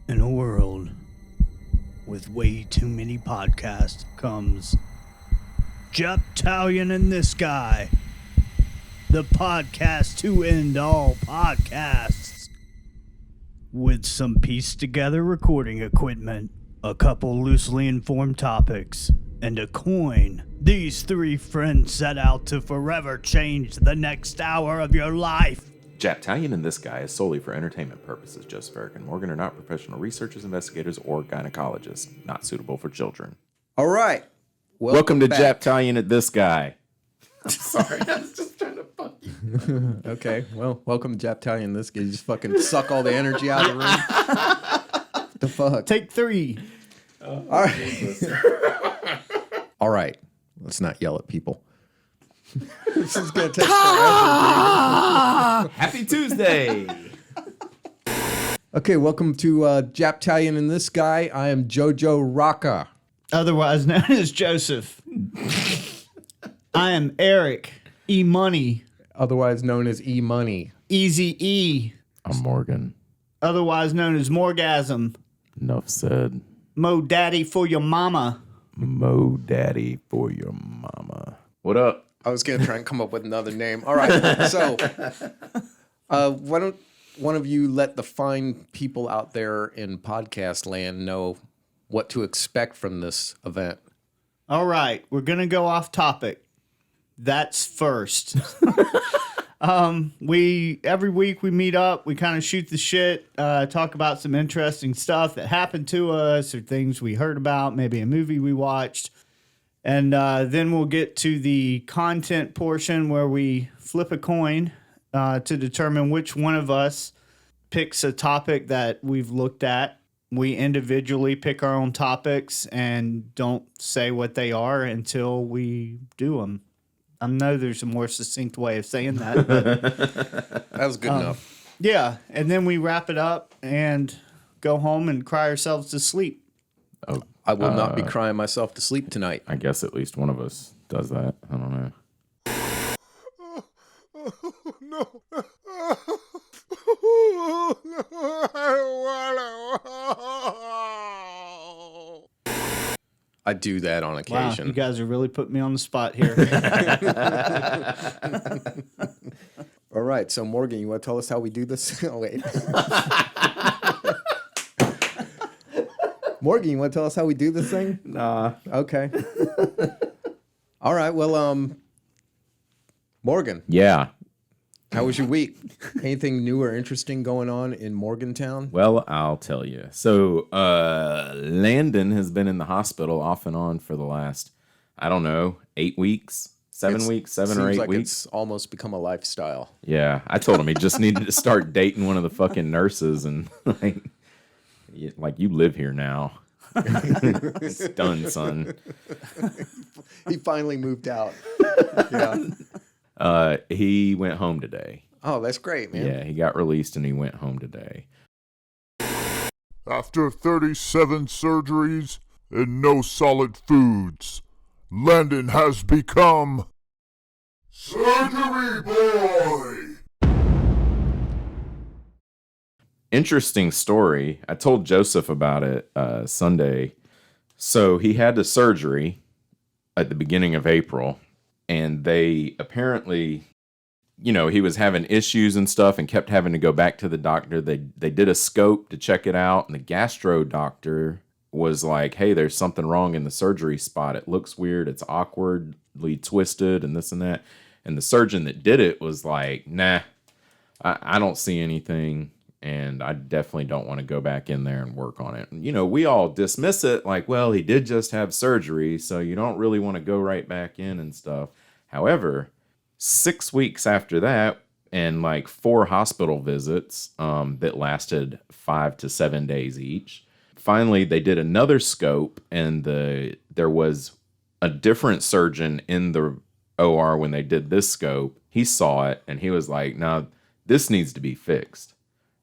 In a world with way too many podcasts comes Japtalion and This Guy, the podcast to end all podcasts. With some pieced together recording equipment, a couple loosely informed topics, and a coin, these three friends set out to forever change the next hour of your life. Japtalion and This Guy is solely for entertainment purposes. Joseph, Eric, and Morgan are not professional researchers, investigators, or gynecologists. Not suitable for children. All right. Welcome to back. Japtalion and This Guy. I'm sorry, I was just trying to fuck you. Okay, well, welcome to Japtalion. This guy just fucking suck all the energy out of the room. What the fuck? Take three. All right. All right. Let's not yell at people. This is going to take forever. Happy Tuesday. Okay, welcome to Japtalion and This Guy. I am Jojo Raka. Otherwise known as Joseph. I am Eric E. Money. Otherwise known as E Money. Easy E. I'm Morgan. Otherwise known as Morgasm. Enough said. Mo Daddy for your mama. Mo Daddy for your mama. What up? I was going to try and come up with another name. All right, so why don't one of you let the fine people out there in podcast land know what to expect from this event? All right, we're going to go off topic. That's first. Every week we meet up, we kind of shoot the shit, talk about some interesting stuff that happened to us or things we heard about, maybe a movie we watched. And then we'll get to the content portion where we flip a coin to determine which one of us picks a topic that we've looked at. We individually pick our own topics and don't say what they are until we do them. I know there's a more succinct way of saying that. But, That was good enough. yeah, and then we wrap it up and go home and cry ourselves to sleep. Oh, I will not be crying myself to sleep tonight. I guess at least one of us does that. I don't know. No. I do that on Wow, occasion. you guys are really putting me on the spot here. All right, so Morgan, you want to tell us how we do this? Oh, wait. Morgan, you want to tell us how we do this thing? Nah. Okay. All right, well, Morgan, Yeah. how was your week? Anything new or interesting going on in Morgantown? Well, I'll tell you. So, Landon has been in the hospital off and on for the last, I don't know, 8 weeks, 7 weeks, 7 or Seems 8 like weeks. It's almost become a lifestyle. Yeah, I told him he just needed to start dating one of the fucking nurses and like you live here now. It's done, son. He finally moved out. Yeah. He went home today. Oh, that's great, man. Yeah, he got released and he went home today. After 37 surgeries and no solid foods, Landon has become Surgery Boy! Interesting story. I told Joseph about it Sunday. So he had the surgery at the beginning of April, and they apparently, he was having issues and stuff and kept having to go back to the doctor. They did a scope to check it out, and the gastro doctor was like, hey, there's something wrong in the surgery spot. It looks weird. It's awkwardly twisted and this and that. And the surgeon that did it was like, nah, I don't see anything. And I definitely don't want to go back in there and work on it. We all dismiss it like, well, he did just have surgery, so you don't really want to go right back in and stuff. However, 6 weeks after that, and like 4 hospital visits that lasted 5 to 7 days each, finally they did another scope, and there was a different surgeon in the OR when they did this scope. He saw it, and he was like, no, this needs to be fixed.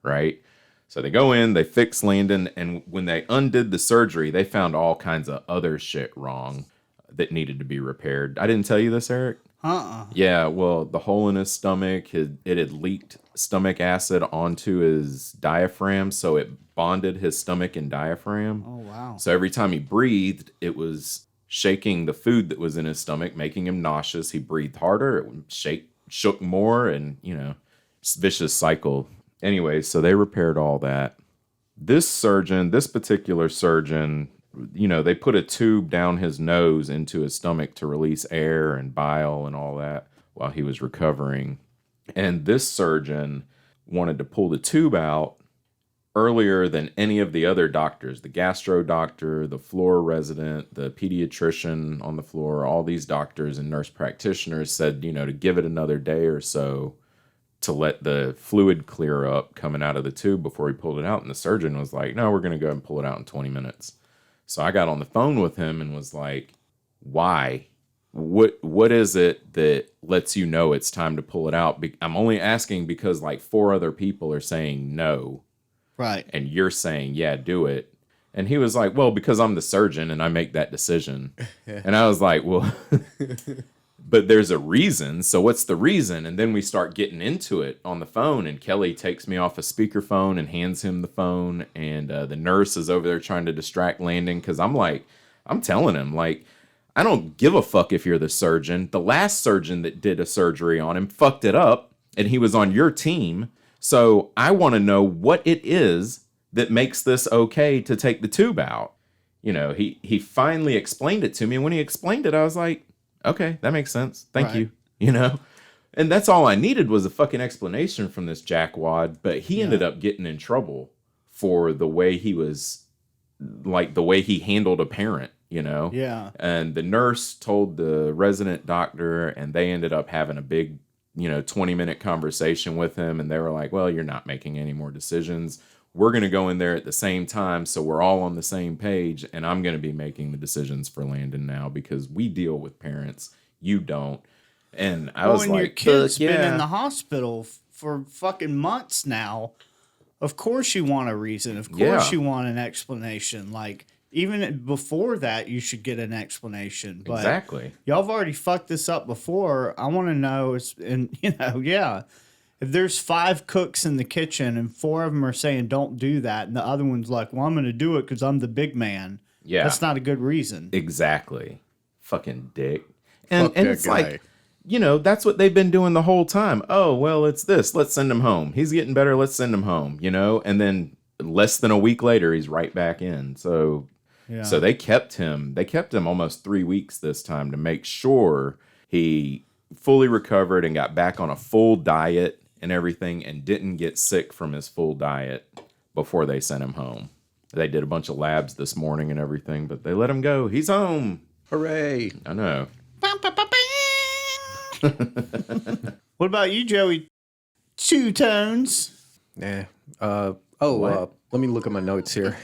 Right? So they go in, they fix Landon, and when they undid the surgery, they found all kinds of other shit wrong that needed to be repaired. I didn't tell you this, Eric? Yeah, well, the hole in his stomach, it had leaked stomach acid onto his diaphragm, so it bonded his stomach and diaphragm. Oh, wow. So every time he breathed, it was shaking the food that was in his stomach, making him nauseous. He breathed harder, it would shook more, and, it's a vicious cycle. Anyway, so they repaired all that. This particular surgeon, they put a tube down his nose into his stomach to release air and bile and all that while he was recovering. And this surgeon wanted to pull the tube out earlier than any of the other doctors, the gastro doctor, the floor resident, the pediatrician on the floor, all these doctors and nurse practitioners said, to give it another day or so to let the fluid clear up coming out of the tube before he pulled it out. And the surgeon was like, no, we're going to go ahead and pull it out in 20 minutes. So I got on the phone with him and was like, why? What is it that lets you know it's time to pull it out? I'm only asking because like 4 other people are saying no. Right. And you're saying, yeah, do it. And he was like, well, because I'm the surgeon and I make that decision. And I was like, well, but there's a reason. So what's the reason? And then we start getting into it on the phone. And Kelly takes me off a speakerphone and hands him the phone. And the nurse is over there trying to distract Landon. Because I'm telling him, like, I don't give a fuck if you're the surgeon. The last surgeon that did a surgery on him fucked it up. And he was on your team. So I want to know what it is that makes this okay to take the tube out. He finally explained it to me. And when he explained it, I was like, okay, that makes sense. Thank you. And that's all I needed was a fucking explanation from this jackwad. But he ended up getting in trouble for the way he was, like the way he handled a parent, Yeah. And the nurse told the resident doctor, and they ended up having a big 20-minute conversation with him. And they were like, well, you're not making any more decisions. We're going to go in there at the same time. So we're all on the same page. And I'm going to be making the decisions for Landon now because we deal with parents. You don't. And I was like, your kid's been in the hospital for fucking months now. Of course you want a reason. Of course you want an explanation. Like, even before that, you should get an explanation. But exactly. Y'all have already fucked this up before. I want to know, if there's 5 cooks in the kitchen and 4 of them are saying don't do that, and the other one's like, well, I'm going to do it because I'm the big man. Yeah. That's not a good reason. Exactly. Fucking dick. And Fuck that it's guy. like, that's what they've been doing the whole time. Oh, well, it's this. Let's send him home. He's getting better. Let's send him home, And then less than a week later, he's right back in. So they kept him. They kept him almost 3 weeks this time to make sure he fully recovered and got back on a full diet and everything and didn't get sick from his full diet before they sent him home. They did a bunch of labs this morning and everything, but they let him go. He's home. Hooray. I know. What about you, Joey? 2 Tones. Yeah. Let me look at my notes here.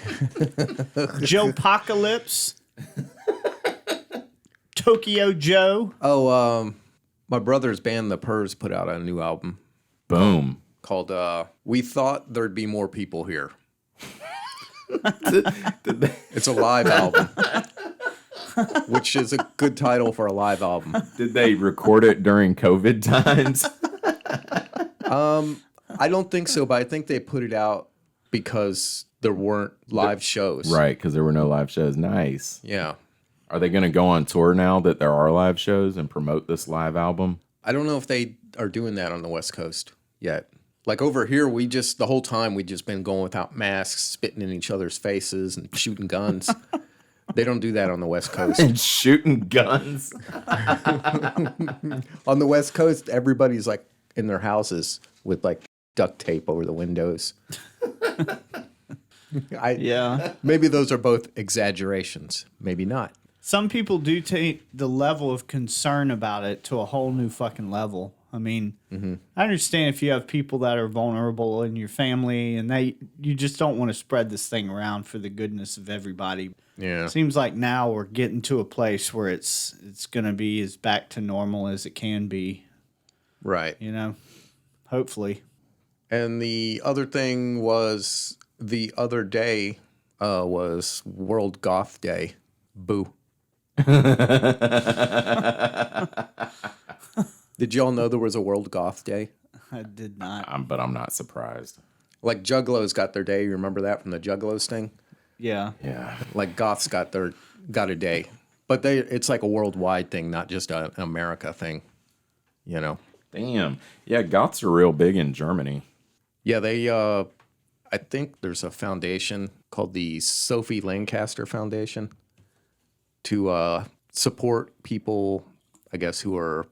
Joe Pocalypse. Tokyo Joe. My brother's band, The Purrs, put out a new album Boom. called We Thought There'd Be More People Here. It's a live album, which is a good title for a live album. Did they record it during COVID times? I don't think so, but I think they put it out because there weren't live shows. Right, because there were no live shows. Nice. Yeah. Are they going to go on tour now that there are live shows and promote this live album? I don't know if they are doing that on the West Coast yet. Like over here, the whole time we just been going without masks, spitting in each other's faces and shooting guns. They don't do that on the West Coast. And shooting guns. On the West Coast, everybody's like in their houses with like duct tape over the windows. Maybe those are both exaggerations. Maybe not. Some people do take the level of concern about it to a whole new fucking level. I mean, I understand if you have people that are vulnerable in your family and you just don't want to spread this thing around for the goodness of everybody. Yeah. Seems like now we're getting to a place where it's going to be as back to normal as it can be. Right. Hopefully. And the other thing was the other day was World Goth Day. Boo. Did y'all know there was a World Goth Day? I did not. But I'm not surprised. Like Juggalos got their day. You remember that from the Juggalos thing? Yeah. Yeah. Like goths got a day, but it's like a worldwide thing, not just an America thing. You know? Damn. Yeah, goths are real big in Germany. Yeah, they. I think there's a foundation called the Sophie Lancaster Foundation to support people, I guess, to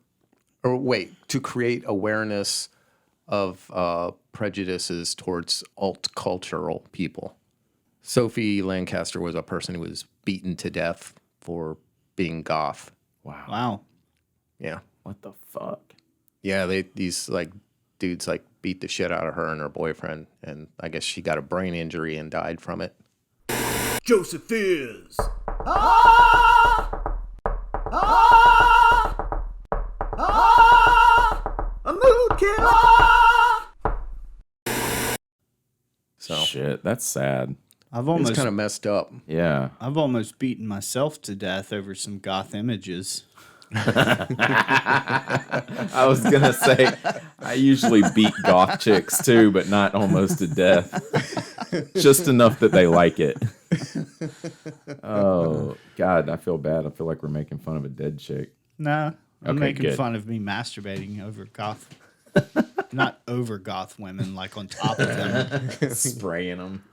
create awareness of prejudices towards alt-cultural people. Sophie Lancaster was a person who was beaten to death for being goth. Wow. Yeah. What the fuck? Yeah, these like dudes like beat the shit out of her and her boyfriend, and I guess she got a brain injury and died from it. Joseph is. A mood killer. So Shit, that's sad. I've it's almost kind of messed up. Yeah. I've almost beaten myself to death over some goth images. I was going to say, I usually beat goth chicks too, but not almost to death. Just enough that they like it. Oh, God, I feel bad. I feel like we're making fun of a dead chick. Nah, I'm Okay, making good. fun of me masturbating over goth. Not over goth women, like on top of them. Spraying them.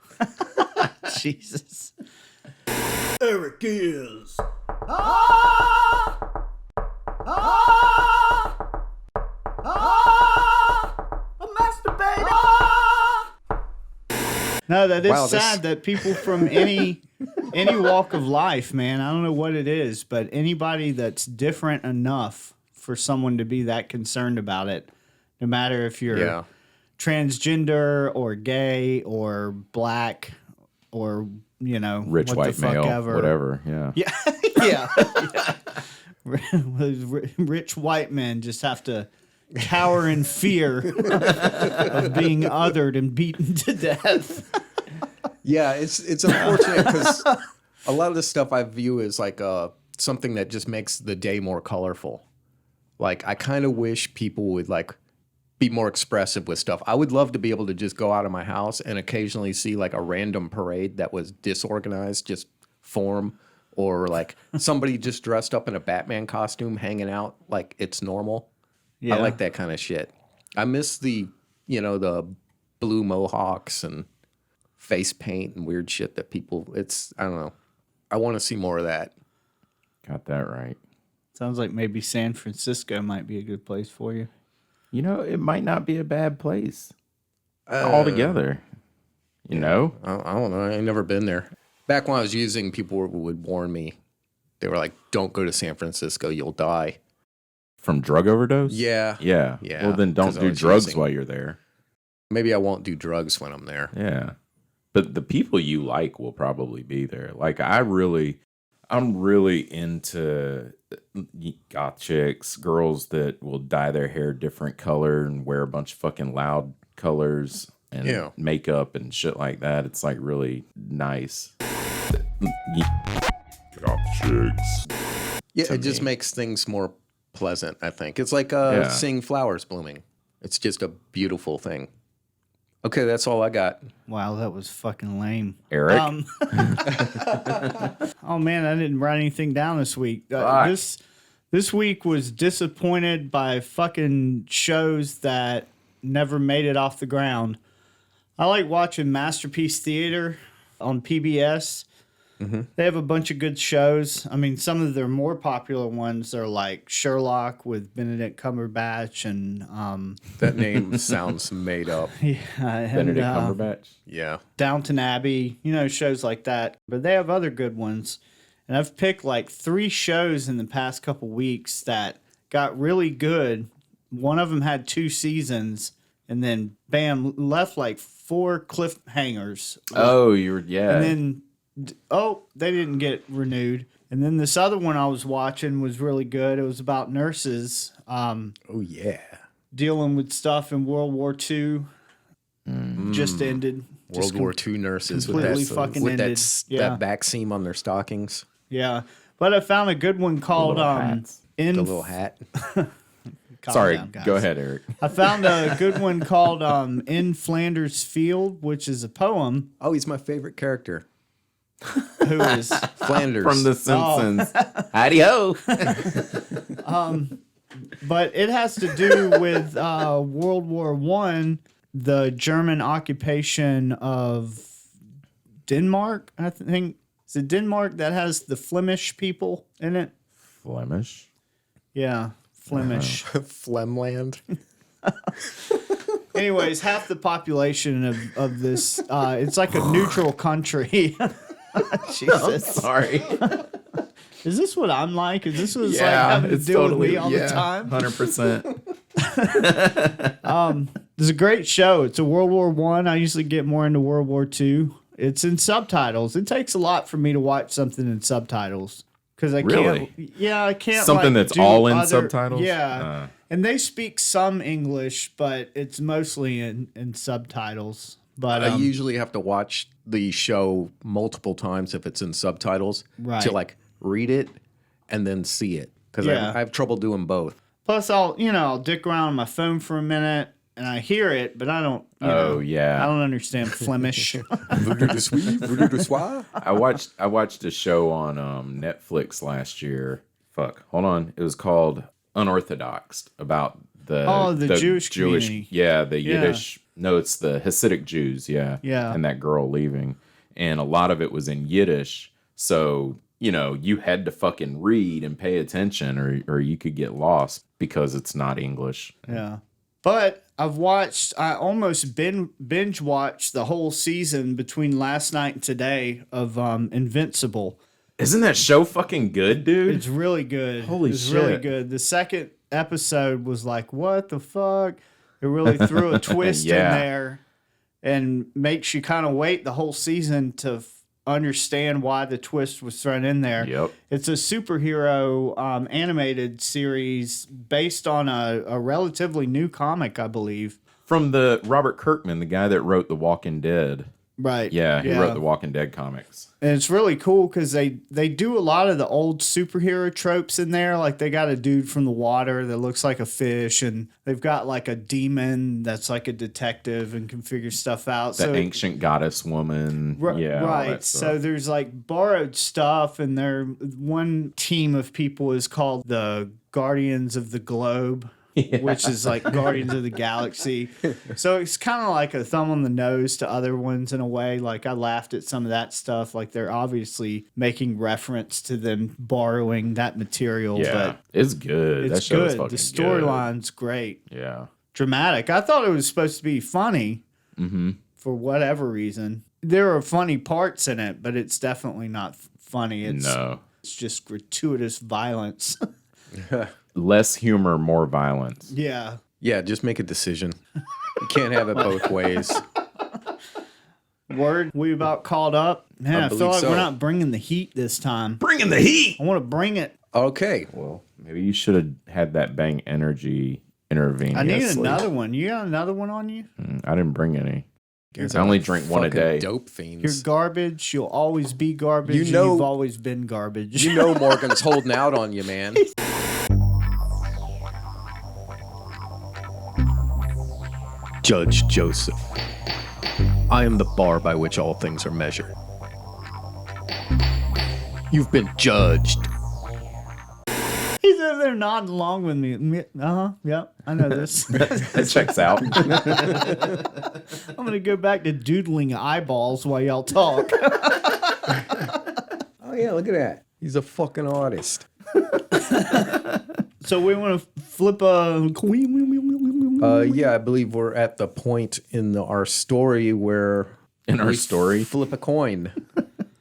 Jesus. Eric is. A masturbator. No, that is Wow, this- sad that people from any walk of life, man, I don't know what it is, but anybody that's different enough for someone to be that concerned about it, no matter if you're Yeah. transgender or gay or black or, you know, Rich what white the fuck male, ever. whatever. Yeah. Yeah. Rich white men just have to cower in fear of being othered and beaten to death. Yeah, it's unfortunate because a lot of this stuff I view as like something that just makes the day more colorful. Like I kind of wish people would like be more expressive with stuff. I would love to be able to just go out of my house and occasionally see like a random parade that was disorganized, just form, or like somebody just dressed up in a Batman costume hanging out like it's normal. Yeah. I like that kind of shit. I miss the blue mohawks and face paint and weird shit that people, I don't know. I want to see more of that. Got that right. Sounds like maybe San Francisco might be a good place for you. You know, it might not be a bad place altogether. You know? I don't know. I ain't never been there. Back when I was using, people would warn me. They were like, don't go to San Francisco. You'll die. From drug overdose? Yeah. Yeah. Yeah, Well, then don't 'cause I do was drugs using- while you're there. Maybe I won't do drugs when I'm there. Yeah. But the people you like will probably be there. Like I'm really into goth chicks, girls that will dye their hair different color and wear a bunch of fucking loud colors and Yeah. makeup and shit like that. It's like really nice. Goth chicks. Yeah, To it just me. makes things more pleasant, I think. It's like Yeah. seeing flowers blooming. It's just a beautiful thing. Okay, that's all I got. Wow, that was fucking lame. Eric? Oh man, I didn't write anything down this week. Fuck. This week was disappointed by fucking shows that never made it off the ground. I like watching Masterpiece Theater on PBS. They have a bunch of good shows. I mean, some of their more popular ones are like Sherlock with Benedict Cumberbatch and That name sounds made up. Benedict Cumberbatch? Yeah. Downton Abbey, you know, shows like that. But they have other good ones. And I've picked like 3 shows in the past couple weeks that got really good. One of them had 2 seasons and then bam, left like 4 cliffhangers. Oh, yeah. And then, they didn't get renewed. And then this other one I was watching was really good. It was about nurses Oh, yeah. dealing with stuff in World War II. Just ended. World War II nurses with completely fucking ended. Yeah. that back seam on their stockings, Yeah. But I found a good one called little hats. the In little hat. Sorry, down, guys. go ahead, Eric. I found a good one called "In Flanders Field," which is a poem. Oh, he's my favorite character. Who is Flanders. From The Simpsons. Howdy ho. But it has to do with World War One, the German occupation of Denmark. I think is it Denmark that has the Flemish people in it. Flemish. Yeah, Flemish. Flemland. Anyways, half the population of this, it's like a neutral country. Jesus. Sorry. Is this what I'm like? Is this what it's like Yeah, having to it's deal totally- with me all yeah, the time? 100%. It's a great show. It's a World War One. I usually get more into World War II. It's in subtitles. It takes a lot for me to watch something in subtitles because I Really? can't. Yeah, I can't. Something like, that's do all in other- subtitles? Yeah, and they speak some English, but it's mostly in subtitles. But I usually have to watch the show multiple times if it's in subtitles Right. to like read it and then see it because Yeah. I have trouble doing both. plus, I'll dick around on my phone for a minute and I hear it, but I don't. Oh, yeah. I don't understand Flemish. I watched a show on Netflix last year. Fuck. Hold on. It was called Unorthodoxed about the Jewish community. Yeah, the Yiddish. No, it's the Hasidic Jews. Yeah. Yeah. And that girl leaving. And a lot of it was in Yiddish. So, you had to fucking read and pay attention or you could get lost because it's not English. Yeah. But I almost binge watched the whole season between last night and today of Invincible. Isn't that show fucking good, dude? It's really good. Holy it's really shit. good. The second episode was like, what the fuck? It really threw a twist Yeah. in there and makes you kind of wait the whole season to understand why the twist was thrown in there. Yep. It's a superhero animated series based on a relatively new comic, I believe. From the Robert Kirkman, the guy that wrote The Walking Dead. Right. Yeah, he wrote the Walking Dead comics. And it's really cool because they do a lot of the old superhero tropes in there. Like they got a dude from the water that looks like a fish, and they've got like a demon that's like a detective and can figure stuff out. The ancient goddess woman. Yeah. all Right. that stuff. So there's like borrowed stuff, and one team of people is called the Guardians of the Globe. Which is like Guardians of the Galaxy. So it's kind of like a thumb on the nose to other ones in a way. Like I laughed at some of that stuff. Like they're obviously making reference to them borrowing that material. Yeah, But it's good. That it's show is good. fucking The storyline's great. good. Yeah. Dramatic. I thought it was supposed to be funny for whatever reason. There are funny parts in it, but it's definitely not funny. It's just gratuitous violence. Less humor, more violence. Yeah. Yeah, just make a decision. You can't have it both ways. Word, we about caught up. Man, I feel believe like so. we're not bringing the heat this time. Bringing the heat. I want to bring it. Okay. Well, maybe you should have had that bang energy intervene. I need another one. You got another one on you? I didn't bring any. Guys I are only like drink one a fucking day. Dope You're fiends. garbage. You'll always be garbage. You know- You've always been garbage. You know Morgan's holding out on you, man. Judge Joseph, I am the bar by which all things are measured. You've been judged. He's over there nodding along with me. Yep, I know this. That checks out. I'm going to go back to doodling eyeballs while y'all talk. Oh yeah, look at that. He's a fucking artist. So we want to flip a coin. Yeah, I believe we're at the point in our story where flip a coin.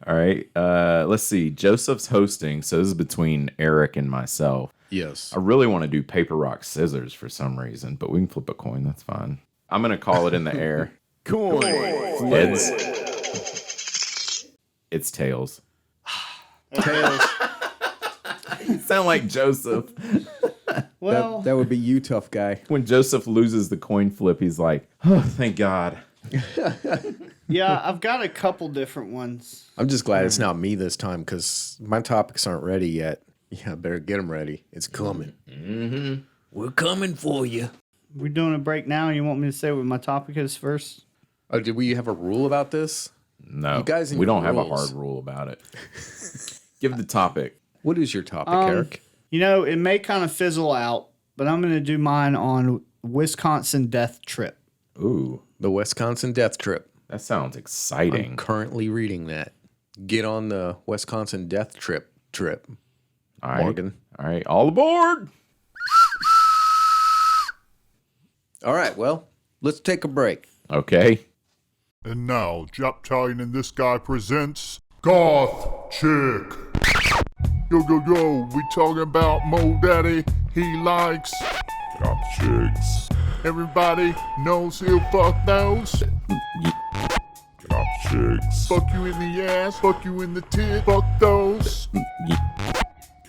All right. Let's see. Joseph's hosting, so this is between Eric and myself. Yes. I really want to do paper, rock, scissors for some reason, but we can flip a coin. That's fine. I'm going to call it in the air. Coin. Heads. It's tails. Tails. You sound like Joseph. Well, That would be you, tough guy. When Joseph loses the coin flip, he's like, oh, thank God. yeah, I've got a couple different ones. I'm just glad it's not me this time because my topics aren't ready yet. Yeah, I better get them ready. It's coming. We're coming for you. We're doing a break now. You want me to say what my topic is first? Oh, did we have a rule about this? No, You guys and we your don't have a rules. hard rule about it. Give the topic. What is your topic, Eric? You know, it may kind of fizzle out, but I'm going to do mine on Wisconsin death trip. Ooh, The Wisconsin Death Trip. that sounds exciting. I'm currently reading that. Get on the Wisconsin Death Trip. All right. Morgan. All right, all aboard. All right, well, let's take a break. Okay. And now, Japtine and this guy presents Goth Chick. Yo, we talking about Mo Daddy. He likes Goth Chicks. Everybody knows he'll fuck those. Goth Chicks. Fuck you in the ass, fuck you in the tit, fuck those.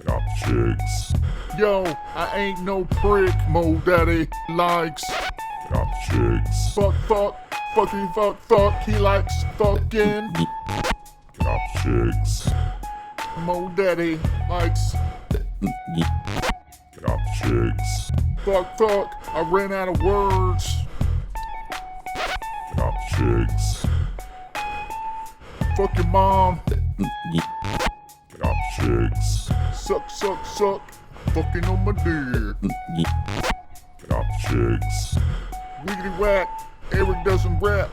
Goth Chicks. Yo, I ain't no prick. Mo Daddy likes Goth Chicks. Fuck. He likes fucking Goth Chicks. Mo Daddy likes Goth Chicks. Fuck. I ran out of words. Goth Chicks. Fuck your mom. Goth Chicks. Suck. Fucking on my dick. Goth Chicks. Wiggity whack. Eric doesn't rap.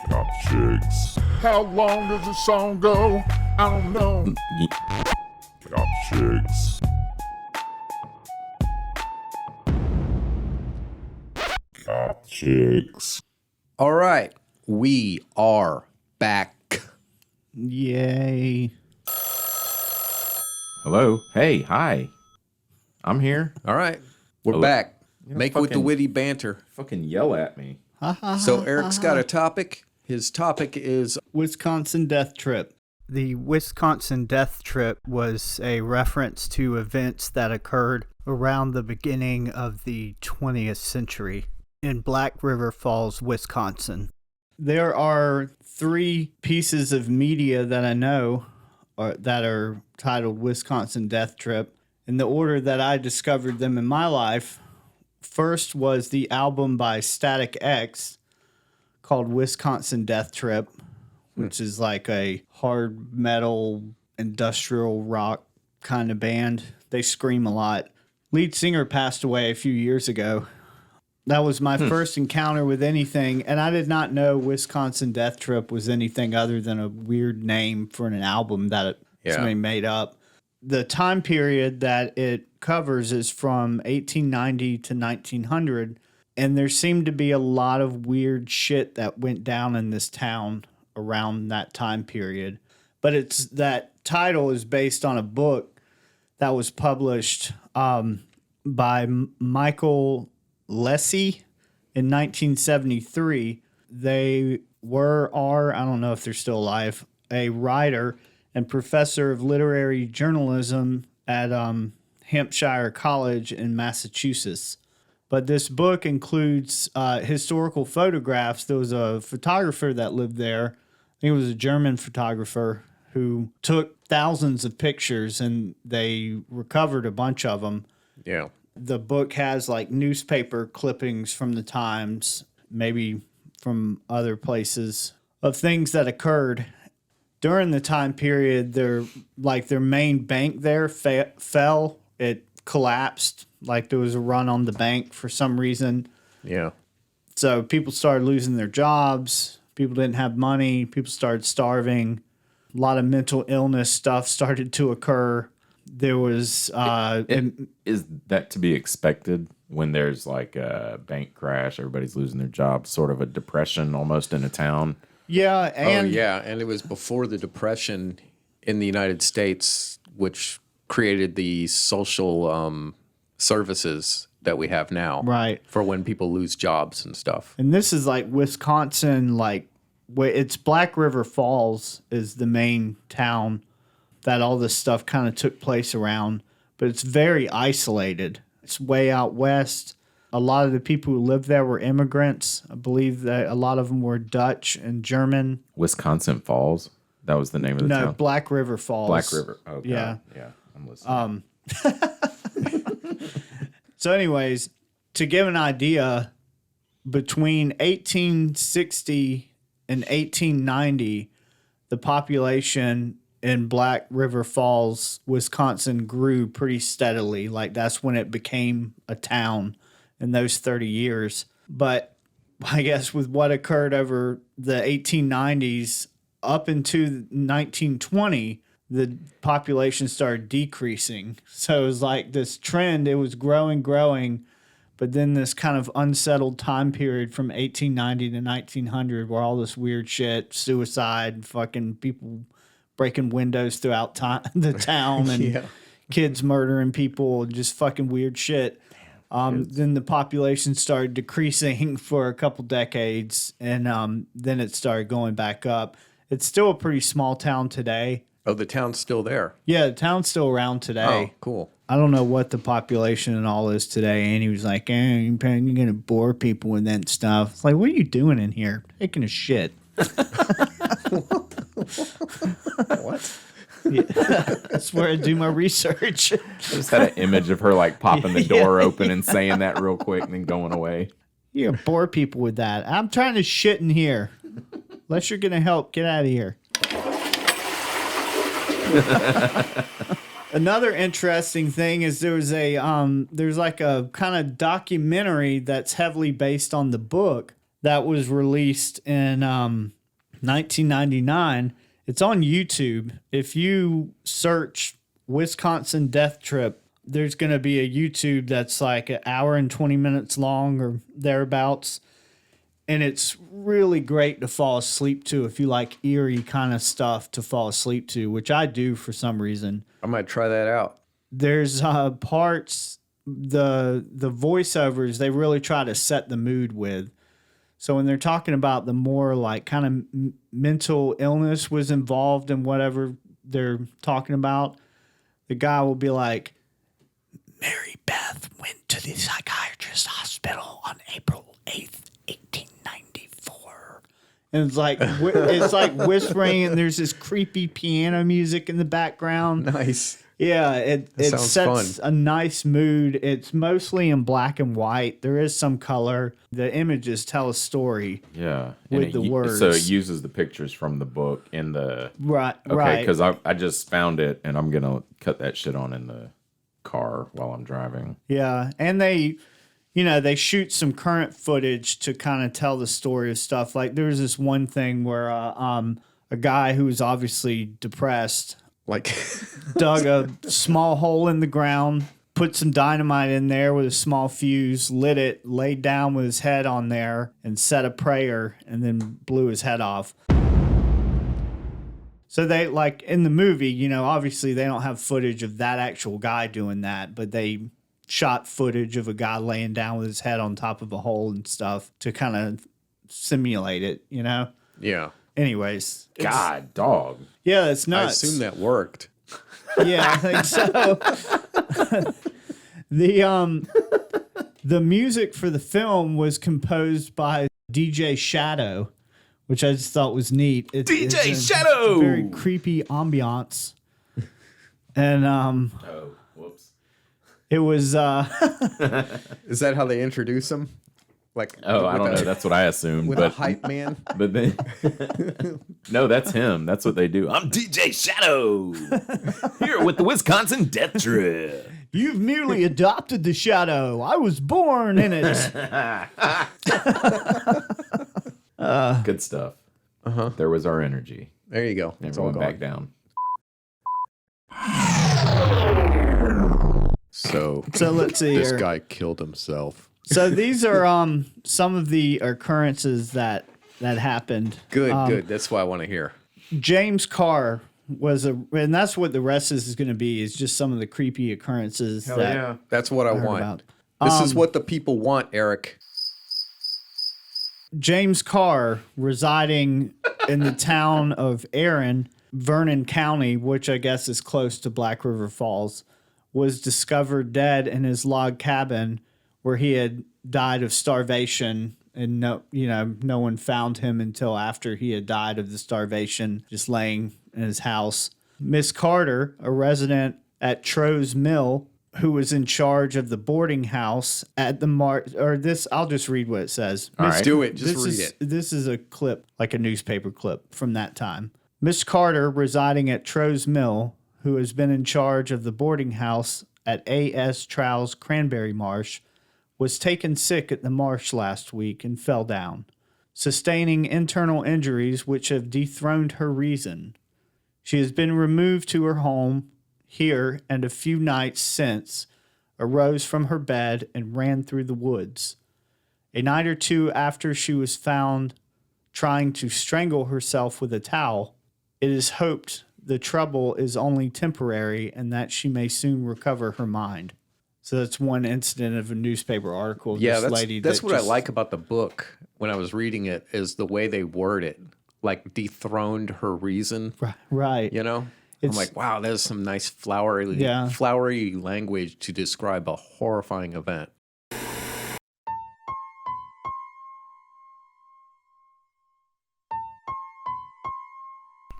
Goth Chicks. How long does the song go? I don't know. Goth Chicks. Goth Chicks. All right, we are back. Yay. Hello. Hey. Hi. I'm here. All right, we're Hello. back. Make with the fucking- witty banter. Fucking yell at me. So Eric's got a topic. His topic is Wisconsin death trip. The Wisconsin death trip was a reference to events that occurred around the beginning of the 20th century in Black River Falls, Wisconsin. There are 3 pieces of media that I know that are titled Wisconsin Death Trip. In the order that I discovered them in my life, first was the album by Static X called Wisconsin Death Trip, which is like a hard metal, industrial rock kind of band. They scream a lot. Lead singer passed away a few years ago. That was my first encounter with anything, and I did not know Wisconsin Death Trip was anything other than a weird name for an album that somebody made up. The time period that it covers is from 1890 to 1900, and there seemed to be a lot of weird shit that went down in this town around that time period. But it's that title is based on a book that was published by Michael Lesy in 1973. They are, I don't know if they're still alive, a writer and professor of literary journalism at Hampshire College in Massachusetts. But this book includes historical photographs. There was a photographer that lived there. I think it was a German photographer who took thousands of pictures, and they recovered a bunch of them. yeah. The book has like newspaper clippings from the times, maybe from other places, of things that occurred during the time period. Their main bank there fell. It collapsed. Like there was a run on the bank for some reason. Yeah. So people started losing their jobs. People didn't have money. People started starving. A lot of mental illness stuff started to occur. There was Is that to be expected when there's like a bank crash, everybody's losing their jobs, sort of a depression almost in a town? yeah, and And it was before the Depression in the United States, which created the social services that we have now. right. For when people lose jobs and stuff. And this is like Wisconsin, like it's Black River Falls is the main town that all this stuff kind of took place around, but it's very isolated. It's way out west. A lot of the people who lived there were immigrants. I believe that a lot of them were Dutch and German. Wisconsin Falls? That was the name of the No, town? Black River Falls. Black River. Oh, God. Yeah. Yeah, I'm listening. So, anyways, to give an idea, between 1860 and 1890, the population in Black River Falls, Wisconsin grew pretty steadily. Like that's when it became a town in those 30 years. But I guess with what occurred over the 1890s up into 1920, the population started decreasing. So it was like this trend, it was growing, but then this kind of unsettled time period from 1890 to 1900 where all this weird shit, suicide, fucking people breaking windows throughout the town and kids murdering people, just fucking weird shit. Then the population started decreasing for a couple decades, and then it started going back up. It's still a pretty small town today. Oh, the town's still there. Yeah, the town's still around today. Oh, cool. I don't know what the population and all is today. And he was like, you're going to bore people with that stuff. It's like, what are you doing in here? Taking a shit. What? Yeah. That's where I do my research. I just had an image of her like popping the door open and saying that real quick and then going away. You're gonna bore people with that. I'm trying to shit in here. Unless you're gonna help, get out of here. Another interesting thing is there's like a kind of documentary that's heavily based on the book that was released in 1999. It's on YouTube. If you search Wisconsin Death Trip, there's going to be a YouTube that's like an hour and 20 minutes long or thereabouts. And it's really great to fall asleep to if you like eerie kind of stuff to fall asleep to, which I do for some reason. I might try that out. There's parts, the voiceovers, they really try to set the mood with. So when they're talking about the more like kind of mental illness was involved in whatever they're talking about, the guy will be like, Mary Beth went to the psychiatrist hospital on April 8th, 1894. And it's like whispering, and there's this creepy piano music in the background. Nice. Yeah, it sounds sets fun. a nice mood. It's mostly in black and white. There is some color. The images tell a story. Yeah. With the words. So it uses the pictures from the book in the... Right, Okay, right. because I just found it, and I'm going to cut that shit on in the car while I'm driving. Yeah, and they shoot some current footage to kind of tell the story of stuff. Like there was this one thing where a guy who was obviously depressed... Like dug a small hole in the ground, put some dynamite in there with a small fuse, lit it, laid down with his head on there, and said a prayer, and then blew his head off. So they, like in the movie, obviously they don't have footage of that actual guy doing that, but they shot footage of a guy laying down with his head on top of a hole and stuff to kind of simulate it, Yeah. Anyways. God, dog. Yeah, it's I nuts. assume that worked. Yeah, I think so. The music for the film was composed by DJ Shadow, which I just thought was neat. DJ Shadow! It's a very creepy ambiance. And Oh, whoops. it was Is that how they introduce him? Like Oh, I with don't a- know. That's what I assumed. with a But hype man. but then no, that's him. That's what they do. I'm DJ Shadow here with the Wisconsin Death Trip. you've merely adopted the shadow. I was born in it. Good stuff. There was our energy. There you go. It's all Everyone gone. back down. So let's see this here. guy killed himself. So these are some of the occurrences that happened. Good, good. That's what I want to hear. James Carr and that's what the rest is going to be, is just some of the creepy occurrences that That's what I heard want. about. This is what the people want, Eric. James Carr, residing in the town of Eerie, Vernon County, which I guess is close to Black River Falls, was discovered dead in his log cabin where he had died of starvation, and no one found him until after he had died of the starvation, just laying in his house. Miss Carter, a resident at Tro's Mill, who was in charge of the boarding house at the Marsh, or this, I'll just read what it says. All Let's right. do it. Just This read is, it. This is a clip, like a newspaper clip from that time. Miss Carter, residing at Tro's Mill, who has been in charge of the boarding house at A.S. Trowell's Cranberry Marsh, was taken sick at the marsh last week and fell down, sustaining internal injuries which have dethroned her reason. She has been removed to her home here, and a few nights since arose from her bed and ran through the woods. A night or two after she was found trying to strangle herself with a towel. It is hoped the trouble is only temporary and that she may soon recover her mind. So that's one incident of a newspaper article. Of Yeah, this that's, lady that's that what just, I like about the book when I was reading it is the way they word it, like dethroned her reason. Right. You know, I'm It's- like, wow, there's some nice flowery language to describe a horrifying event.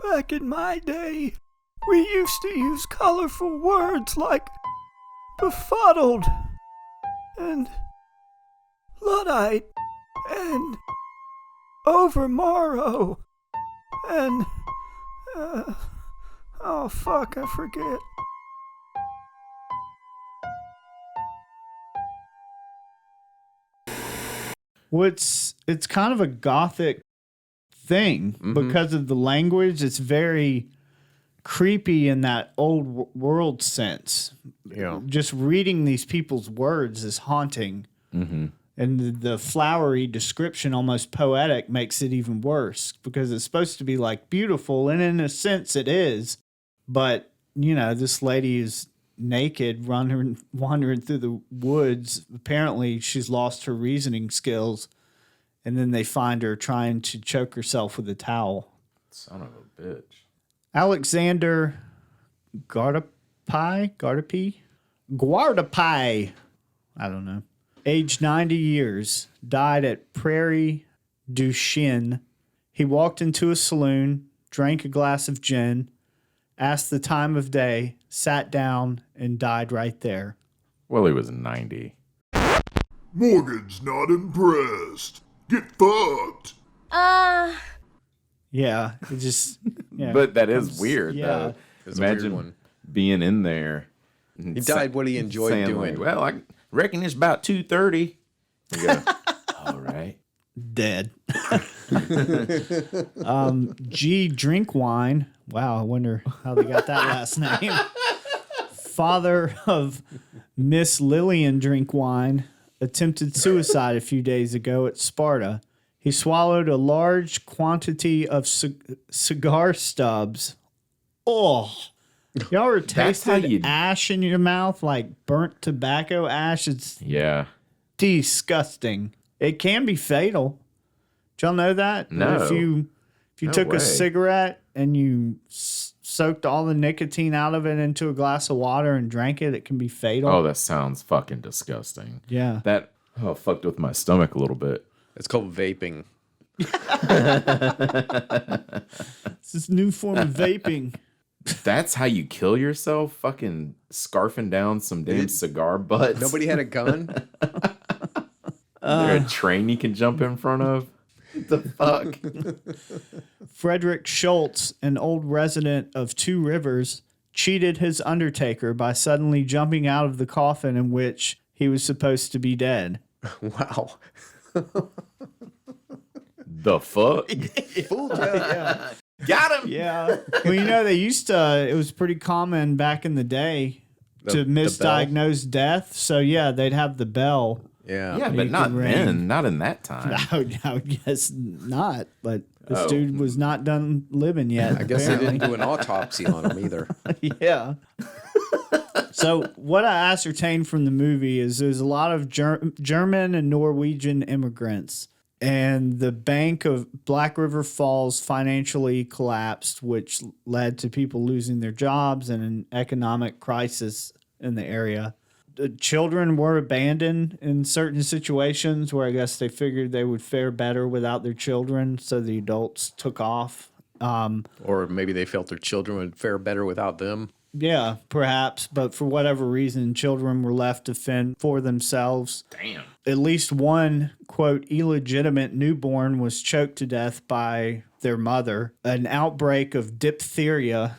Back in my day, we used to use colorful words like befuddled and Luddite and overmorrow and oh fuck, I forget. It's kind of a gothic thing because of the language. It's very creepy in that old world sense. Yeah. Just reading these people's words is haunting. And the flowery description, almost poetic, makes it even worse because it's supposed to be like beautiful, and in a sense it is. But, you know, this lady is naked, wandering through the woods. Apparently she's lost her reasoning skills, and then they find her trying to choke herself with a towel. Son of a bitch. Alexander Guardapi, I don't know, aged 90 years, died at Prairie du Chien. He walked into a saloon, drank a glass of gin, asked the time of day, sat down, and died right there. Well, he was 90. Morgan's not impressed. Get fucked. Yeah, it just... Yeah, But that is weird, yeah. though. It's a weird Imagine one. being in there. And He died what he enjoyed saying, doing. like, well, I reckon it's about 2:30. You go, all right. Dead. G. Drinkwine. Wow, I wonder how they got that last name. Father of Miss Lillian Drinkwine attempted suicide a few days ago at Sparta. He swallowed a large quantity of cigar stubs. Oh, y'all ever That's how tasted you- ash in your mouth, like burnt tobacco ash? It's Yeah. disgusting. It can be fatal. Did y'all know that? No. If you No took way. a cigarette and you soaked all the nicotine out of it into a glass of water and drank it, it can be fatal. Oh, that sounds fucking disgusting. Yeah. That fucked with my stomach a little bit. It's called vaping. It's this new form of vaping. That's how you kill yourself? Fucking scarfing down some damn cigar butts? Nobody had a gun? Is there a train you can jump in front of? The fuck? Frederick Schultz, an old resident of Two Rivers, cheated his undertaker by suddenly jumping out of the coffin in which he was supposed to be dead. Wow. The fuck? Fooled ya. Got him! Yeah. Well, you know, they used to, it was pretty common back in the day to the bell? misdiagnose death. So, yeah, they'd have the bell. Yeah. Yeah, You but not can ring. then. Not in that time. I would guess not, but this Oh. dude was not done living yet. I guess they didn't do an autopsy on him either. Yeah. So what I ascertained from the movie is there's a lot of German and Norwegian immigrants, and the Bank of Black River Falls financially collapsed, which led to people losing their jobs and an economic crisis in the area. The children were abandoned in certain situations where I guess they figured they would fare better without their children, so the adults took off. Or maybe they felt their children would fare better without them. Yeah, perhaps, but for whatever reason, children were left to fend for themselves. Damn. At least one, quote, illegitimate newborn was choked to death by their mother. An outbreak of diphtheria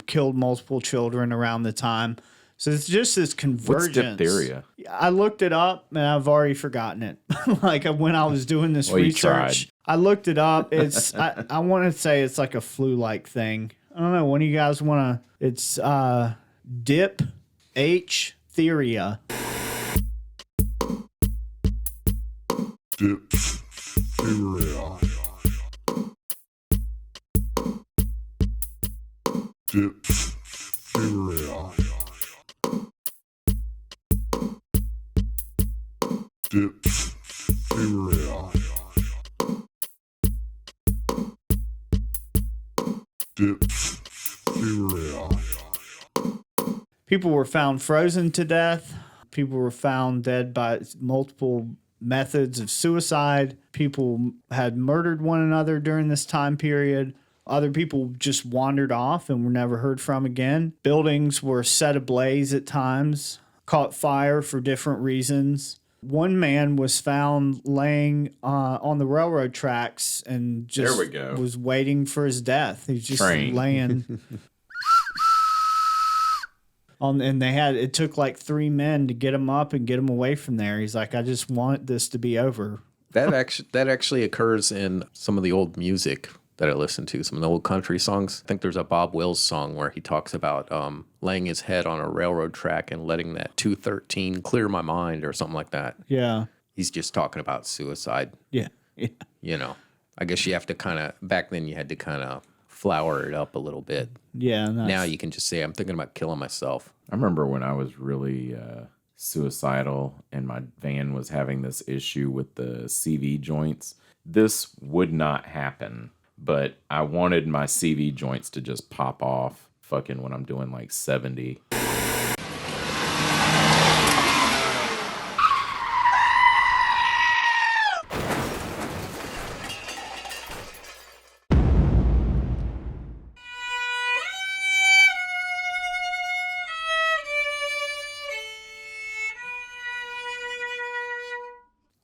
killed multiple children around the time. So it's just this convergence. What's diphtheria? I looked it up and I've already forgotten it. Like when I was doing this research, I looked it up. It's I want to say it's like a flu-like thing. I don't know. When you guys want to, it's diphtheria. Diphtheria. Diphtheria. Diphtheria. Diphtheria. People were found frozen to death. People were found dead by multiple methods of suicide. People had murdered one another during this time period. Other people just wandered off and were never heard from again. Buildings were set ablaze at times, caught fire for different reasons. One man was found laying on the railroad tracks and just There we go. was waiting for his death. He's just Train. laying. And it took like 3 men to get him up and get him away from there. He's like, I just want this to be over. That actually occurs in some of the old music that I listen to, some of the old country songs. I think there's a Bob Wills song where he talks about laying his head on a railroad track and letting that 213 clear my mind or something like that. Yeah. He's just talking about suicide. Yeah. You know, I guess you have to kind of, back then you had to kind of flower it up a little bit. Yeah. Now you can just say, I'm thinking about killing myself. I remember when I was really suicidal and my van was having this issue with the CV joints. This would not happen, but I wanted my CV joints to just pop off fucking when I'm doing like 70.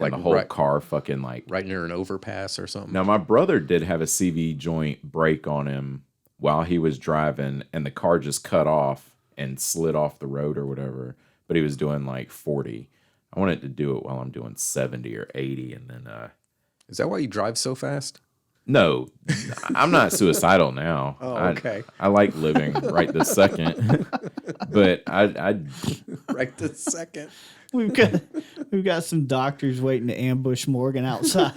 Like And the whole right- car fucking like. Right near an overpass or something. Now, my brother did have a CV joint break on him while he was driving, and the car just cut off and slid off the road or whatever. But he was doing like 40. I wanted to do it while I'm doing 70 or 80, and then Is that why you drive so fast? no, I'm not suicidal now. Oh, okay. I like living right this second, but I Right this second. We've got some doctors waiting to ambush Morgan outside.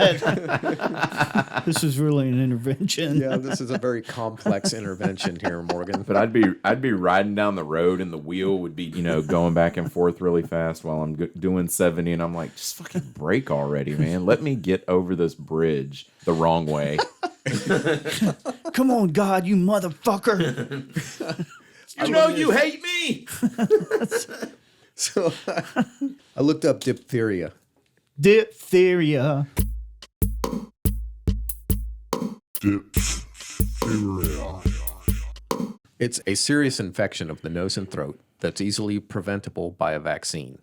This was really an intervention. Yeah, this is a very complex intervention here, Morgan. But I'd be riding down the road and the wheel would be going back and forth really fast while I'm doing 70, and I'm like, just fucking brake already, man. Let me get over this bridge the wrong way. Come on, God, you motherfucker. You hate me. So I looked up diphtheria. Diphtheria. Diphtheria. It's a serious infection of the nose and throat that's easily preventable by a vaccine.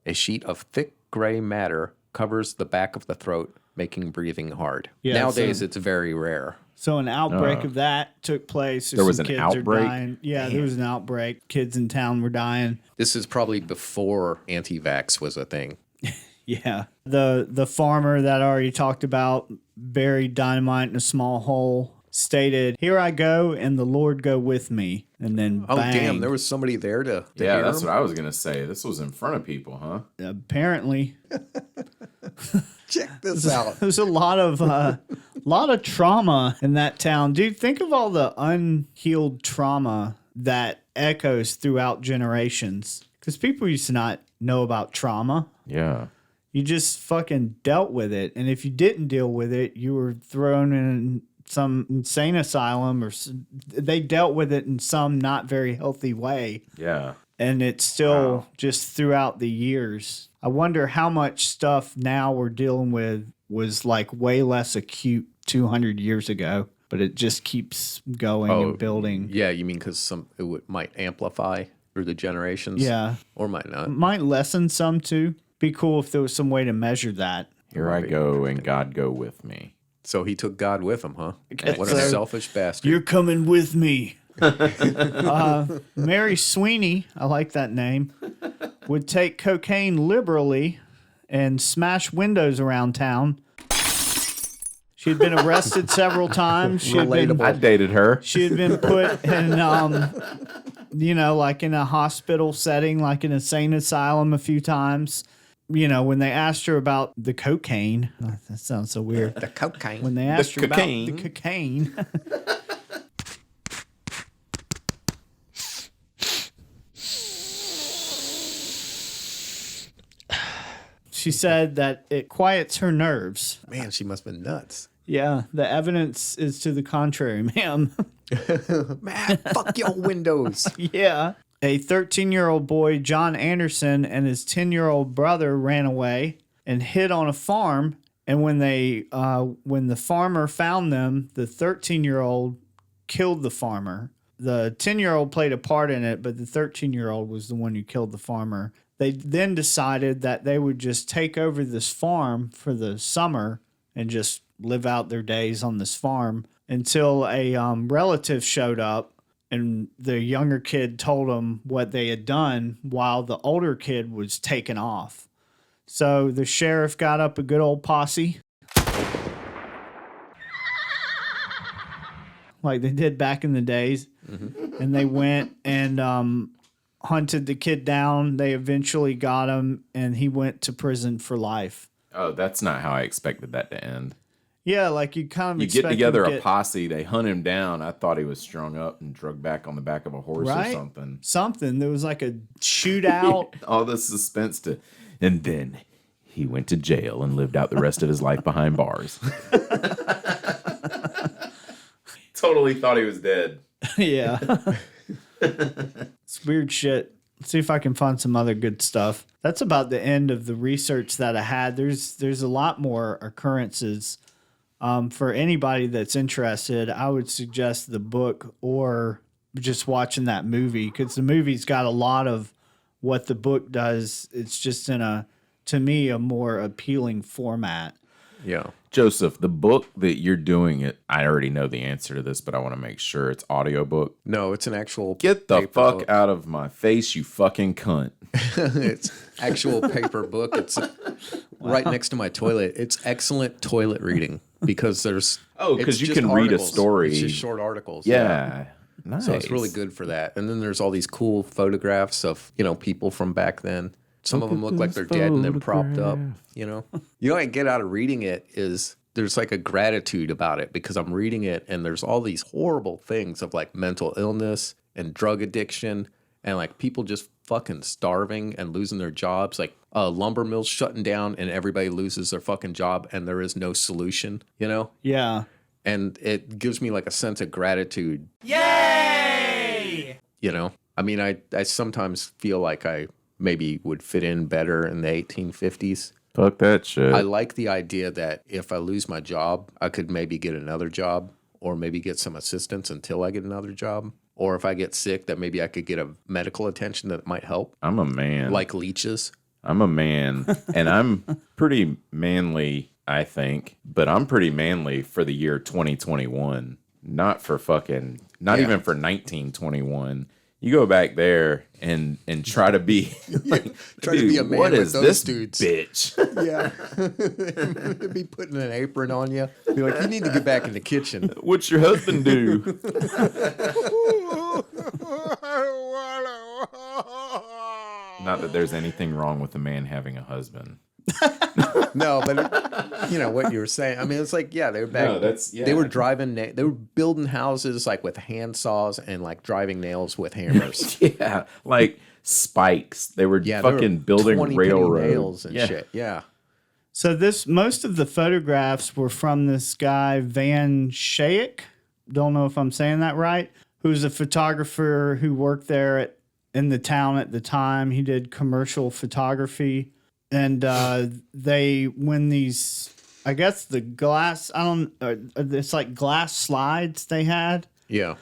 A sheet of thick gray matter covers the back of the throat, making breathing hard. Yeah, Nowadays, so- it's very rare. So an outbreak of that took place. There was Some an kids outbreak? Are dying. Yeah, there was an outbreak. Kids in town were dying. This is probably before anti-vax was a thing. Yeah. The farmer that I already talked about buried dynamite in a small hole, stated, "Here I go, and the Lord go with me." And then Oh, bang. damn, there was somebody there to Yeah, hear that's him? what I was gonna say. This was in front of people, huh? Apparently. Check this out. There's a lot of trauma in that town. Dude, think of all the unhealed trauma that echoes throughout generations. Because people used to not know about trauma. Yeah. You just fucking dealt with it. And if you didn't deal with it, you were thrown in some insane asylum or they dealt with it in some not very healthy way. Yeah. And it's still just throughout the years. I wonder how much stuff now we're dealing with was like way less acute 200 years ago. but it just keeps going and building. Yeah, you mean because might amplify through the generations? Yeah. Or might not. Might lessen some too. Be cool if there was some way to measure that. Here I go, and God go with me. So he took God with him, huh? What so. a selfish bastard. You're coming with me. Mary Sweeney, I like that name, would take cocaine liberally and smash windows around town. She had been arrested several times. I dated her. She had been put in, like in a hospital setting, like an insane asylum a few times. You know, when they asked her about the cocaine, that sounds so weird. The cocaine. When they asked her about the cocaine. She said that it quiets her nerves. Man, she must have been nuts. Yeah, the evidence is to the contrary, ma'am. Man, fuck your windows. Yeah. A 13-year-old boy, John Anderson, and his 10-year-old brother ran away and hid on a farm. And when the farmer found them, the 13-year-old killed the farmer. The 10-year-old played a part in it, but the 13-year-old was the one who killed the farmer. They then decided that they would just take over this farm for the summer and just live out their days on this farm until a relative showed up, and the younger kid told them what they had done while the older kid was taken off. So the sheriff got up a good old posse, like they did back in the days, and they went and hunted the kid down. They eventually got him, and he went to prison for life. Oh, that's not how I expected that to end. Yeah, like you kind of You expect get together him to a posse, they hunt him down. I thought he was strung up and drugged back on the back of a horse or something. Something. There was like a shootout. All the suspense and then he went to jail and lived out the rest of his life behind bars. Totally thought he was dead. Yeah. It's weird shit. Let's see if I can find some other good stuff. That's about the end of the research that I had. There's a lot more occurrences. For anybody that's interested, I would suggest the book or just watching that movie, because the movie's got a lot of what the book does. It's just in to me, a more appealing format. Yeah. Joseph, the book that you're doing it, I already know the answer to this, but I want to make sure it's audiobook. No, it's an actual Get the paper fuck book. out of my face, you fucking cunt. It's actual paper book. It's right next to my toilet. It's excellent toilet reading because there's because you just can read a articles. story. It's just short articles. Yeah. Nice. So it's really good for that. And then there's all these cool photographs of, people from back then. Some of them look like they're dead and then propped up, I get out of reading it is there's like a gratitude about it because I'm reading it and there's all these horrible things of like mental illness and drug addiction and like people just fucking starving and losing their jobs, like lumber mills shutting down and everybody loses their fucking job and there is no solution, Yeah. And it gives me like a sense of gratitude. Yay! I mean, I sometimes feel like I maybe would fit in better in the 1850s. Fuck that shit. I like the idea that if I lose my job, I could maybe get another job or maybe get some assistance until I get another job. Or if I get sick, that maybe I could get a medical attention that might help. I'm a man. Like leeches. I'm a man, and I'm pretty manly, I think, but I'm pretty manly for the year 2021, not even for 1921. You go back there and try to be Try to be a man what with is those this dudes. bitch? Yeah. Be putting an apron on you. Be like, you need to get back in the kitchen. What's your husband do? Not that there's anything wrong with a man having a husband. No, but what you were saying. I mean, it's like, yeah, they were back. No, They were they were building houses like with hand saws and like driving nails with hammers. Yeah, like spikes. They were fucking building 20 penny railroads nails and shit. Yeah. So most of the photographs were from this guy, Van Schaik. Don't know if I'm saying that right. Who's a photographer who worked there in the town at the time. He did commercial photography. And when these I guess the glass, it's like glass slides they had. Yeah.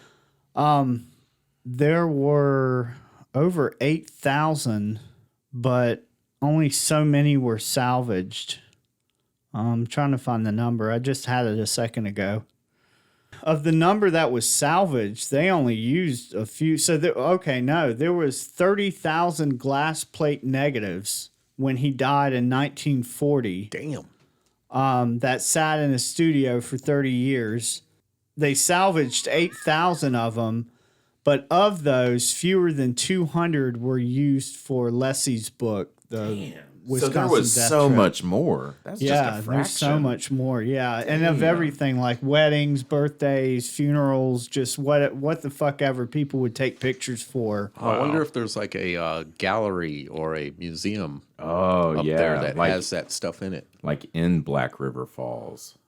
There were over 8,000, but only so many were salvaged. I'm trying to find the number. I just had it a second ago. Of the number that was salvaged, they only used a few. So, there was 30,000 glass plate negatives when he died in 1940. Damn. That sat in a studio for 30 years. They salvaged 8,000 of them, but of those, fewer than 200 were used for Lesy's book, the Wisconsin So there was Death so Trip. much more. That's just a fraction. There's so much more. Yeah, and of everything like weddings, birthdays, funerals, just what the fuck ever people would take pictures for. I wonder if there's like a gallery or a museum Oh, up yeah. there that like, has that stuff in it. like in Black River Falls.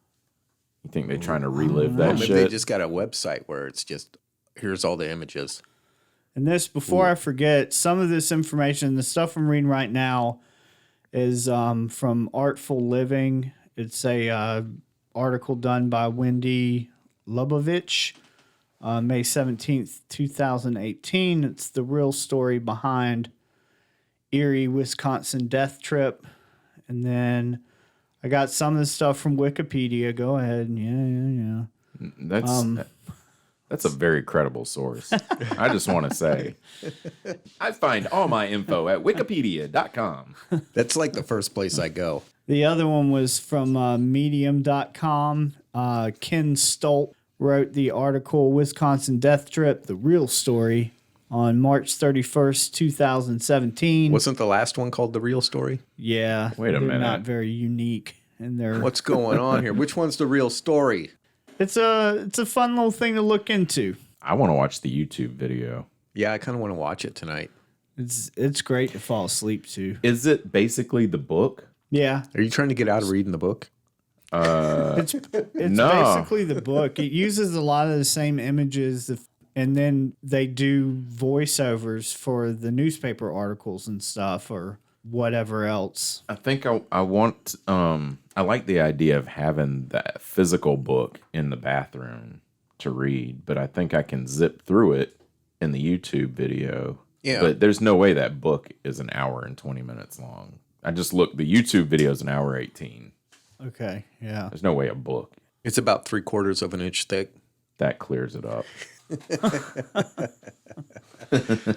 You think they're trying to relive that Maybe shit? they just got a website where it's just, here's all the images. And this, before I forget, some of this information, the stuff I'm reading right now, is from Artful Living. It's a article done by Wendy Lubovich, May 17th, 2018. It's the real story behind Eerie, Wisconsin death trip. And then I got some of the stuff from Wikipedia. Go ahead. Yeah. That's a very credible source. I just want to say, I find all my info at wikipedia.com. That's like the first place I go. The other one was from medium.com. Ken Stolt wrote the article Wisconsin Death Trip, the real story, on March 31st, 2017. Wasn't the last one called The Real Story? Yeah. Wait a they're minute. Not very unique in their. What's going on here? Which one's the real story? It's a fun little thing to look into. I want to watch the YouTube video. Yeah, I kind of want to watch it tonight. It's great to fall asleep to. Is it basically the book? Yeah. Are you trying to get out of reading the book? It's No. basically the book. It uses a lot of the same images, and then they do voiceovers for the newspaper articles and stuff or whatever else. I think I want, I like the idea of having that physical book in the bathroom to read, but I think I can zip through it in the YouTube video. Yeah. But there's no way that book is an hour and 20 minutes long. I just looked, the YouTube video is an hour 18. Okay, yeah. There's no way a book. It's about 3/4 of an inch thick. That clears it up.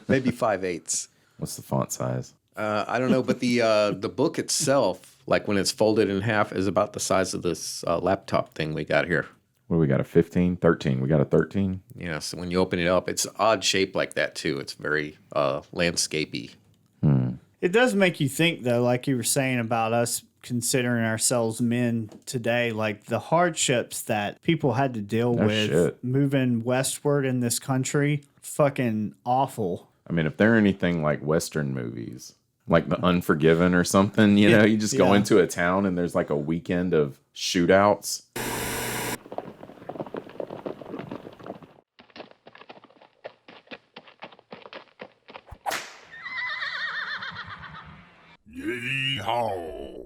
Maybe 5/8. What's the font size? I don't know, but the book itself, like when it's folded in half, is about the size of this laptop thing we got here. What do we got, a 15? 13. We got a 13? Yeah, so when you open it up, it's odd shape like that too. It's very landscapey. It does make you think, though, like you were saying about us considering ourselves men today, like the hardships that people had to deal with shit. moving westward in this country, fucking awful. I mean, if they're anything like Western movies, like The Unforgiven or something, you know, you just go Yeah. into a town and there's like a weekend of shootouts. Yeehaw!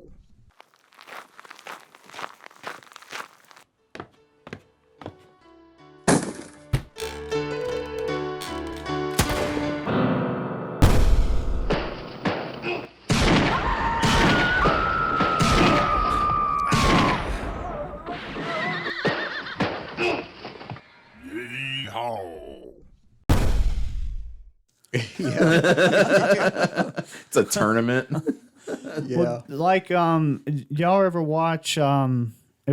Yeehaw! It's a tournament. Well, like, y'all ever watch, it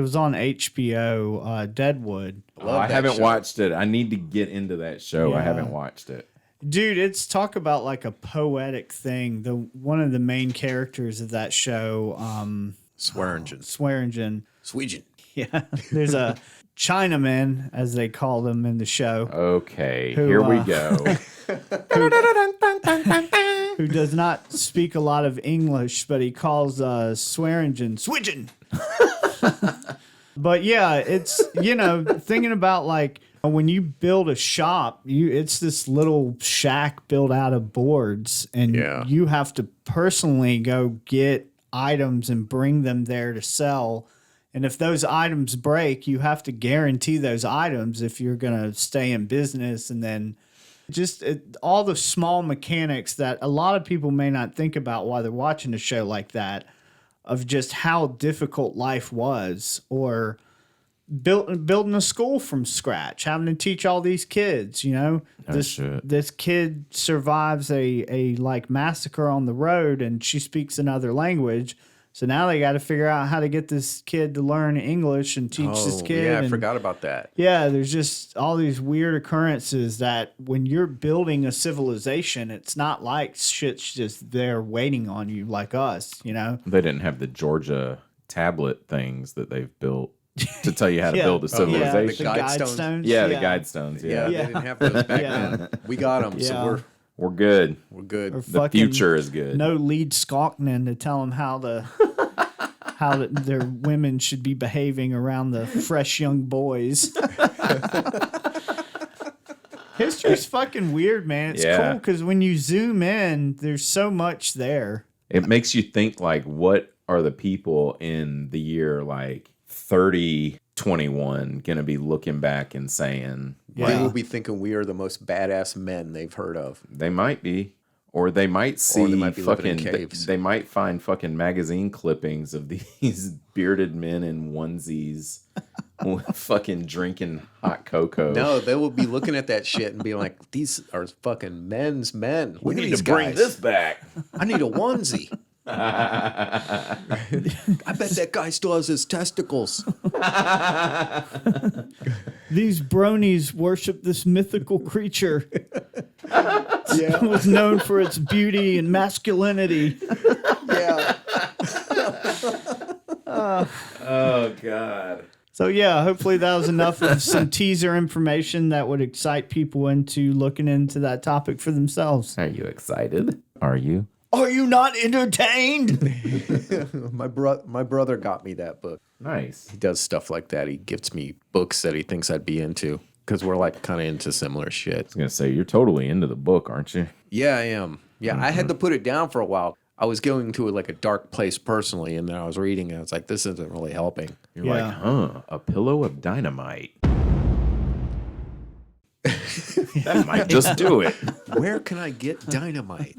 was on HBO, Deadwood. I haven't watched it. I need to get into that show. I Yeah. haven't watched it. Dude, it's talk about like a poetic thing. One of the main characters of that show, Swearingen. Swearingen. Sweden. Yeah, there's a Chinaman, as they call them in the show, Okay, Who, here we go. who does not speak a lot of English, but he calls Swearingen Swidgen. But yeah, it's, thinking about like when you build a shop, it's this little shack built out of boards, and Yeah. you have to personally go get items and bring them there to sell. And if those items break, you have to guarantee those items if you're going to stay in business. And then just all the small mechanics that a lot of people may not think about while they're watching a show like that, of just how difficult life was, or building a school from scratch, having to teach all these kids, you know, this kid survives a like massacre on the road, and she speaks another language. So now they got to figure out how to get this kid to learn English and teach this kid. Yeah, I and, forgot about that. Yeah, there's just all these weird occurrences that when you're building a civilization, it's not like shit's just there waiting on you like us, you know? They didn't have the Georgia tablet things that they've built to tell you how to build a civilization. The the guide guide stones. stones. Yeah, the guide stones. Yeah, Yeah. they didn't have those back Yeah. then. We got them, Yeah. so We're good. we're good. Or The fucking future is good. No lead Skoknin to tell them how their women should be behaving around the fresh young boys. History's fucking weird, man. It's Yeah. cool because when you zoom in, there's so much there. It makes you think, like, what are the people in the year like 3021 gonna be looking back and saying, They will be thinking we are the most badass men they've heard of. they might be, or they might see they might be living in fucking caves. they might find fucking magazine clippings of these bearded men in onesies fucking drinking hot cocoa. No, they will be looking at that shit and be like, "These are fucking men's men. we Look at need these to bring guys. this back. I need a onesie." I bet that guy still has his testicles. These bronies worship this mythical creature. Yeah, It was known for its beauty and masculinity. yeah. Oh god. So yeah, hopefully that was enough of some teaser information that would excite people into looking into that topic for themselves. Are you excited? Are you? Are you not entertained? My brother got me that book. Nice. He does stuff like that. He gives me books that he thinks I'd be into because we're like kind of into similar shit. I was gonna say, you're totally into the book, aren't you? Yeah, I am. Yeah, I had to put it down for a while. I was going to like a dark place personally, and then I was reading, and I was like, "This isn't really helping." You're Yeah. like, huh? A pillow of dynamite. That might just do it. Where can I get dynamite?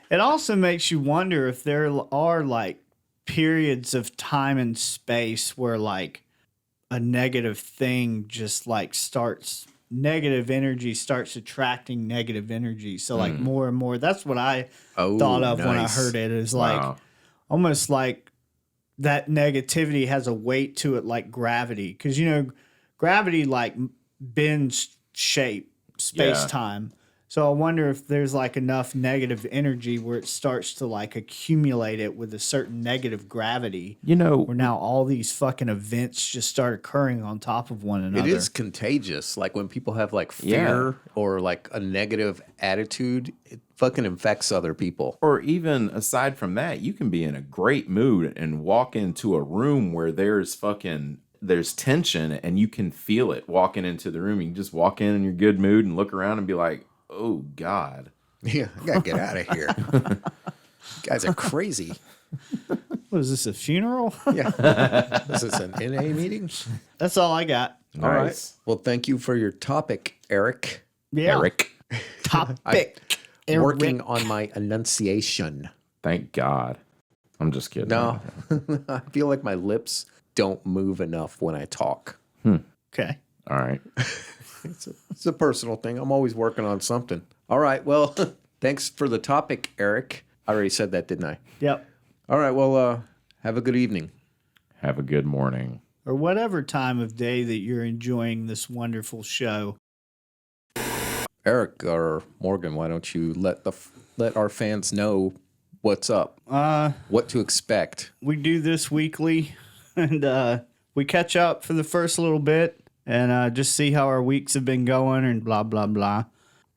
It also makes you wonder if there are like periods of time and space where like a negative thing just like negative energy starts attracting negative energy. So like more and more, that's what I Oh, thought of when I nice. heard it, is like Wow. almost like that negativity has a weight to it, like gravity. Because, you know, gravity like bends shape, space time. So I wonder if there's like enough negative energy where it starts to like accumulate it with a certain negative gravity. You know, Where now all these fucking events just start occurring on top of one another. It is contagious. Like when people have like fear or like a negative attitude, it fucking infects other people. or even aside from that, you can be in a great mood and walk into a room where there's tension and you can feel it walking into the room. You can just walk in your good mood and look around and be like, oh God. Yeah, I gotta get out of here. You guys are crazy. What is this, a funeral? Yeah. Is this an NA meeting? That's all I got. All right. Nice. Well, thank you for your topic, Eric. Yeah. Eric. Topic. Working on my enunciation. Thank God. I'm just kidding. No, I feel like my lips don't move enough when I talk. Okay. All right. It's a personal thing. I'm always working on something. All right. Well, thanks for the topic, Eric. I already said that, didn't I? Yep. All right. Well, have a good evening. Have a good morning. Or whatever time of day that you're enjoying this wonderful show. Eric or Morgan, why don't you let our fans know what's up, what to expect? We do this weekly, and we catch up for the first little bit and just see how our weeks have been going and blah, blah, blah,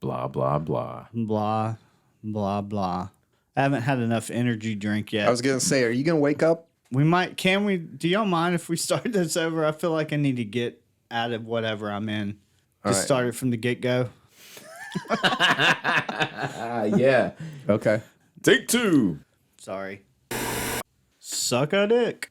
Blah, blah, blah. blah, blah, blah. I haven't had enough energy drink yet. I was gonna say, are you gonna wake up? We might, do y'all mind if we start this over? I feel like I need to get out of whatever I'm in. Just right. start it from the get-go. Yeah. Okay. Take two. Sorry. Suck a dick.